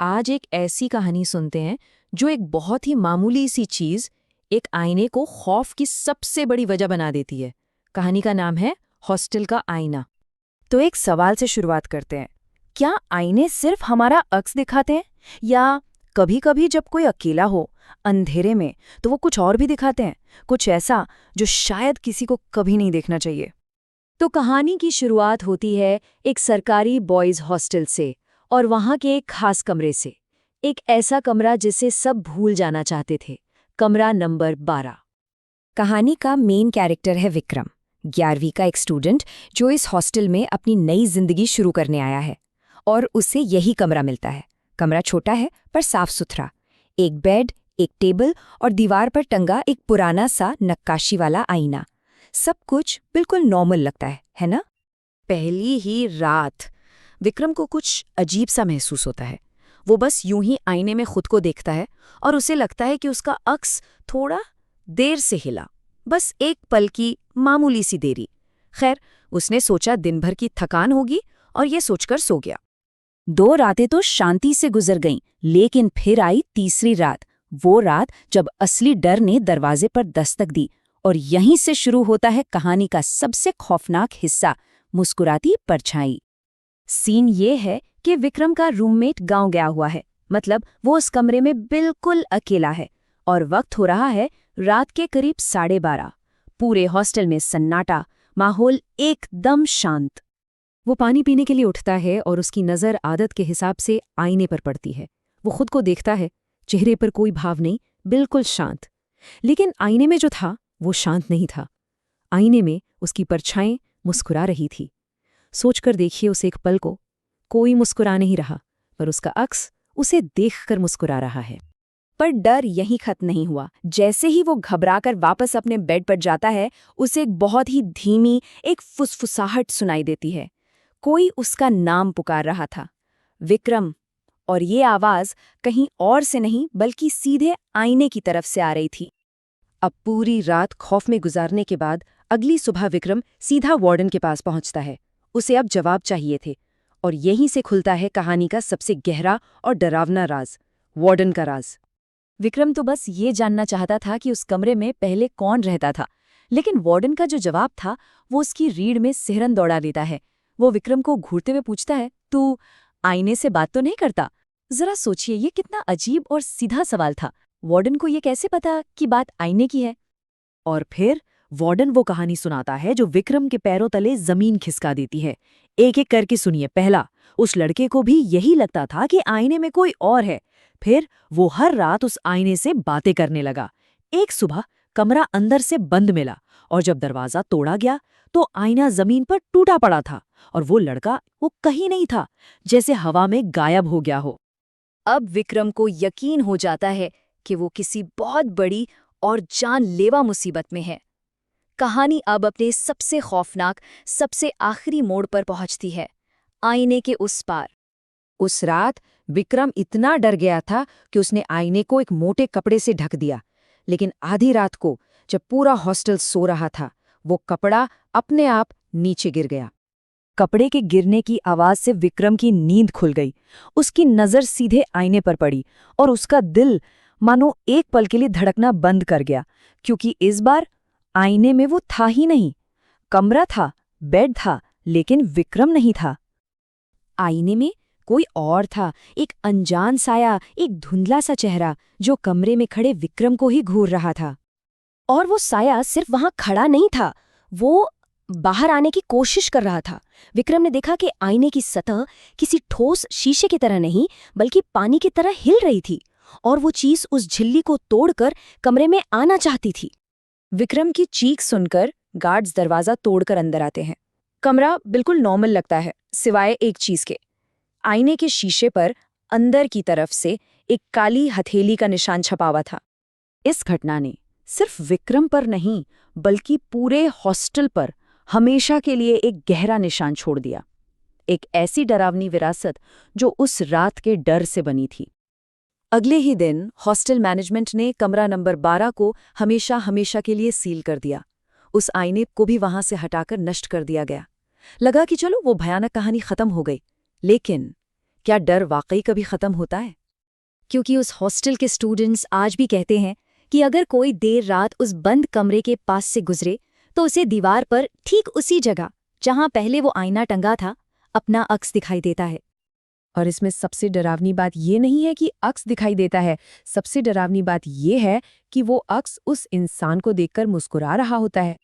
आज एक ऐसी कहानी सुनते हैं जो एक बहुत ही मामूली सी चीज एक आईने को खौफ की सबसे बड़ी वजह बना देती है। कहानी का नाम है हॉस्टल का आईना। तो एक सवाल से शुरुआत करते हैं। क्या आईने सिर्फ हमारा अक्स दिखाते हैं, या कभी-कभी जब कोई अकेला हो अंधेरे में तो वो कुछ और भी दिखाते हैं, कुछ ऐसा जो शायद किसी को कभी नहीं देखना चाहिए? तो कहानी की शुरुआत होती है एक सरकारी बॉयज़ हॉस्टल से और वहाँ के एक खास कमरे से। एक ऐसा कमरा जिसे सब भूल जाना चाहते थे, कमरा नंबर 12। कहानी का मेन कैरेक्टर है विक्रम, 11वीं का एक स्टूडेंट जो इस हॉस्टल में अपनी नई जिंदगी शुरू करने आया है। और उसे यही कमरा मिलता है। कमरा छोटा है पर साफ सुथरा। एक बेड, एक टेबल और दीवार पर टंगा एक पुराना सा नक्काशी वाला आईना। सब कुछ बिल्कुल नॉर्मल लगता है ना? पहली ही रात विक्रम को कुछ अजीब सा महसूस होता है। वो बस यूं ही आईने में खुद को देखता है और उसे लगता है कि उसका अक्स थोड़ा देर से हिला, बस एक पल की मामूली सी देरी। खैर, उसने सोचा दिन भर की थकान होगी और ये सोचकर सो गया। 2 रातें तो शांति से गुजर गईं, लेकिन फिर आई तीसरी रात। वो रात जब असली डर ने दरवाजे पर दस्तक दी। और यहीं से शुरू होता है कहानी का सबसे खौफनाक हिस्सा, मुस्कुराती परछाई। सीन ये है कि विक्रम का रूममेट गांव गया हुआ है, मतलब वो उस कमरे में बिल्कुल अकेला है। और वक्त हो रहा है रात के करीब 12:30। पूरे हॉस्टल में सन्नाटा, माहौल एकदम शांत। वो पानी पीने के लिए उठता है और उसकी नज़र आदत के हिसाब से आईने पर पड़ती है। वो खुद को देखता है, चेहरे पर कोई भाव नहीं, बिल्कुल शांत। लेकिन आईने में जो था वो शांत नहीं था। आईने में उसकी परछाई मुस्कुरा रही थी। सोचकर देखिए उस एक पल को, कोई मुस्कुरा नहीं रहा, पर उसका अक्स उसे देखकर मुस्कुरा रहा है। पर डर यहीं खत्म नहीं हुआ। जैसे ही वो घबराकर वापस अपने बेड पर जाता है, उसे एक बहुत ही धीमी एक फुसफुसाहट सुनाई देती है। कोई उसका नाम पुकार रहा था, विक्रम। और ये आवाज कहीं और से नहीं बल्कि सीधे आईने की तरफ से आ रही थी। अब पूरी रात खौफ में गुजारने के बाद अगली सुबह विक्रम सीधा वार्डन के पास पहुंचता है। उसे अब जवाब चाहिए थे, और यहीं से खुलता है कहानी का सबसे गहरा और डरावना राज, वार्डन का राज। विक्रम तो बस ये जानना चाहता था कि उस कमरे में पहले कौन रहता था, लेकिन वार्डन का जो जवाब था वो उसकी रीढ़ में सिहरन दौड़ा देता है। वो विक्रम को घूरते हुए पूछता है, तू आईने से बात तो नहीं करता? जरा सोचिए, ये कितना अजीब और सीधा सवाल था। वार्डन को ये कैसे पता कि बात आईने की है? और फिर वार्डन वो कहानी सुनाता है जो विक्रम के पैरों तले जमीन खिसका देती है। एक एक करके सुनिए। पहला, उस लड़के को भी यही लगता था कि आईने में कोई और है। फिर वो हर रात उस आईने से बातें करने लगा। एक सुबह कमरा अंदर से बंद मिला, और जब दरवाजा तोड़ा गया तो आईना जमीन पर टूटा पड़ा था, और वो लड़का वो कहीं नहीं था, जैसे हवा में गायब हो गया हो। अब विक्रम को यकीन हो जाता है कि वो किसी बहुत बड़ी और जानलेवा मुसीबत में है। कहानी अब अपने सबसे खौफनाक, सबसे आखिरी मोड़ पर पहुंचती है, आईने के उस पार। उस रात विक्रम इतना डर गया था कि उसने आईने को एक मोटे कपड़े से ढक दिया। लेकिन आधी रात को जब पूरा हॉस्टल सो रहा था, वो कपड़ा अपने आप नीचे गिर गया। कपड़े के गिरने की आवाज से विक्रम की नींद खुल गई। उसकी नजर सीधे आईने पर पड़ी, और उसका दिल मानो एक पल के लिए धड़कना बंद कर गया, क्योंकि इस बार आईने में वो था ही नहीं। कमरा था, बेड था, लेकिन विक्रम नहीं था। आईने में कोई और था, एक अनजान साया, एक धुंधला सा चेहरा जो कमरे में खड़े विक्रम को ही घूर रहा था। और वो साया सिर्फ वहां खड़ा नहीं था, वो बाहर आने की कोशिश कर रहा था। विक्रम ने देखा कि आईने की सतह किसी ठोस शीशे की तरह नहीं बल्कि पानी की तरह हिल रही थी, और वो चीज उस झिल्ली को तोड़कर कमरे में आना चाहती थी। विक्रम की चीख सुनकर गार्ड्स दरवाजा तोड़कर अंदर आते हैं। कमरा बिल्कुल नॉर्मल लगता है, सिवाय एक चीज के। आईने के शीशे पर अंदर की तरफ से एक काली हथेली का निशान छपा हुआ था। इस घटना ने सिर्फ विक्रम पर नहीं बल्कि पूरे हॉस्टल पर हमेशा के लिए एक गहरा निशान छोड़ दिया। एक ऐसी डरावनी विरासत जो उस रात के डर से बनी थी। अगले ही दिन हॉस्टल मैनेजमेंट ने कमरा नंबर 12 को हमेशा हमेशा के लिए सील कर दिया। उस आईने को भी वहां से हटाकर नष्ट कर दिया गया। लगा कि चलो वो भयानक कहानी खत्म हो गई, लेकिन क्या डर वाकई कभी खत्म होता है? क्योंकि उस हॉस्टल के स्टूडेंट्स आज भी कहते हैं कि अगर कोई देर रात उस बंद कमरे के पास से गुजरे तो उसे दीवार पर ठीक उसी जगह जहां पहले वो आईना टंगा था अपना अक्स दिखाई देता है। और इसमें सबसे डरावनी बात ये नहीं है कि अक्स दिखाई देता है, सबसे डरावनी बात ये है कि वो अक्स उस इंसान को देखकर मुस्कुरा रहा होता है।